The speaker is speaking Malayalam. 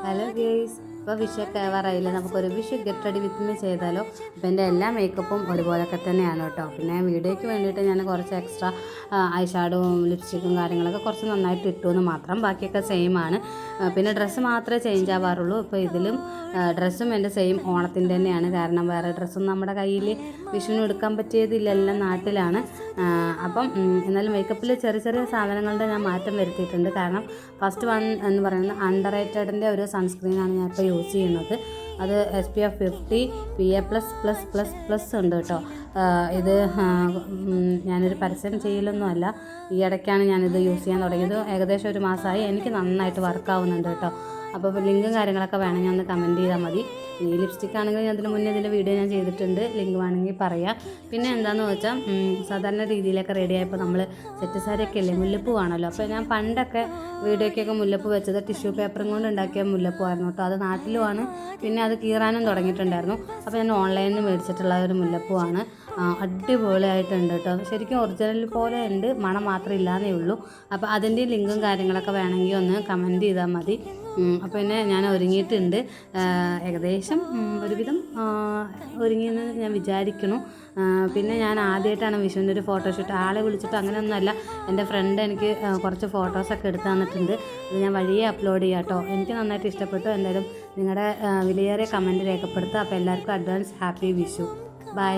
ഹലോ ഗേയ്സ്, ഇപ്പോൾ വിഷൊക്കെ ആവാറായില്ലേ, നമുക്കൊരു Vishu get ready with me ചെയ്താലോ. അപ്പോൾ എൻ്റെ എല്ലാ മേക്കപ്പും ഒരുപോലൊക്കെ തന്നെയാണ് കേട്ടോ. പിന്നെ വീഡിയോയ്ക്ക് വേണ്ടിയിട്ട് ഞാൻ കുറച്ച് എക്സ്ട്രാ ഐ ഷാഡോവും ലിപ്സ്റ്റിക്കും കാര്യങ്ങളൊക്കെ കുറച്ച് നന്നായിട്ട് ഇട്ടു എന്ന് മാത്രം. ബാക്കിയൊക്കെ സെയിം ആണ്. പിന്നെ ഡ്രസ്സ് മാത്രമേ ചേഞ്ച് ആവാറുള്ളൂ. ഇപ്പോൾ ഇതിലും ഡ്രസ്സും എൻ്റെ സെയിം ഓണത്തിൻ്റെ തന്നെയാണ്. കാരണം വേറെ ഡ്രസ്സൊന്നും നമ്മുടെ കയ്യിൽ വിഷുവിന് എടുക്കാൻ പറ്റിയതില്ല, എല്ലാം നാട്ടിലാണ്. അപ്പം എന്നാലും മേക്കപ്പിൽ ചെറിയ ചെറിയ സാധനങ്ങളുടെ ഞാൻ മാറ്റം വരുത്തിയിട്ടുണ്ട്. കാരണം ഫസ്റ്റ് വൺ എന്ന് പറയുന്നത് അണ്ടർ റേറ്റഡിൻ്റെ ഒരു സൺസ്ക്രീനാണ് ഞാൻ ഇപ്പോൾ യൂസ് ചെയ്യുന്നത്. അത് SPF 50 PA++++ ഉണ്ട് കേട്ടോ. ഇത് ഞാനൊരു പരസ്യം ചെയ്യലൊന്നും അല്ല, ഈ ഇടയ്ക്കാണ് ഞാനിത് യൂസ് ചെയ്യാൻ തുടങ്ങിയത്. ഏകദേശം ഒരു മാസമായി. എനിക്ക് നന്നായിട്ട് വർക്കാവുന്നുണ്ട് കേട്ടോ. അപ്പോൾ ലിങ്കും കാര്യങ്ങളൊക്കെ വേണമെങ്കിൽ ഒന്ന് കമൻറ്റ് ചെയ്താൽ മതി. ഈ ലിപ്സ്റ്റിക് ആണെങ്കിൽ ഞാൻ അതിന് മുന്നേ ഇതിൻ്റെ വീഡിയോ ഞാൻ ചെയ്തിട്ടുണ്ട്, ലിങ്ക് വേണമെങ്കിൽ പറയാം. പിന്നെ എന്താണെന്ന് വെച്ചാൽ സാധാരണ രീതിയിലൊക്കെ റെഡി ആയപ്പോൾ നമ്മൾ സെറ്റ് സാരിയൊക്കെ അല്ലേ, മുല്ലപ്പൂ ആണല്ലോ. അപ്പോൾ ഞാൻ പണ്ടൊക്കെ വീഡിയോയ്ക്കൊക്കെ മുല്ലപ്പൂ വെച്ചത് ടിഷ്യൂ പേപ്പറും കൊണ്ട് ഉണ്ടാക്കിയ മുല്ലപ്പൂ ആയിരുന്നു കേട്ടോ. അത് നാട്ടിലുമാണ്. പിന്നെ അത് കീറാനും തുടങ്ങിയിട്ടുണ്ടായിരുന്നു. അപ്പോൾ ഞാൻ ഓൺലൈനിൽ നിന്ന് മേടിച്ചിട്ടുള്ള ഒരു മുല്ലപ്പൂ ആണ്. അടിപൊളിയായിട്ടുണ്ട് കേട്ടോ. ശരിക്കും ഒറിജിനൽ പോലെ ഉണ്ട്, മണം മാത്രം ഇല്ലാന്നേ ഉള്ളൂ. അപ്പോൾ അതിൻ്റെ ലിങ്കും കാര്യങ്ങളൊക്കെ വേണമെങ്കിൽ ഒന്ന് കമൻറ്റ് ചെയ്താൽ മതി. അപ്പോൾ പിന്നെ ഞാൻ ഒരുങ്ങിയിട്ടുണ്ട്. ഏകദേശം ഒരുവിധം ഒരുങ്ങിയെന്ന് ഞാൻ വിചാരിക്കുന്നു. പിന്നെ ഞാൻ ആദ്യമായിട്ടാണ് വിഷുവിൻ്റെ ഒരു ഫോട്ടോഷൂട്ട്, ആളെ വിളിച്ചിട്ട് അങ്ങനെയൊന്നുമല്ല. എൻ്റെ ഫ്രണ്ട് എനിക്ക് കുറച്ച് ഫോട്ടോസൊക്കെ എടുത്ത് തന്നിട്ടുണ്ട്. അത് ഞാൻ വഴിയെ അപ്ലോഡ് ചെയ്യാം കേട്ടോ. എനിക്ക് നന്നായിട്ട് ഇഷ്ടപ്പെട്ടു. എന്തായാലും നിങ്ങളുടെ വിലയേറിയ കമൻറ്റ് രേഖപ്പെടുത്തുക. അപ്പോൾ എല്ലാവർക്കും അഡ്വാൻസ് ഹാപ്പി വിഷു. ബൈ.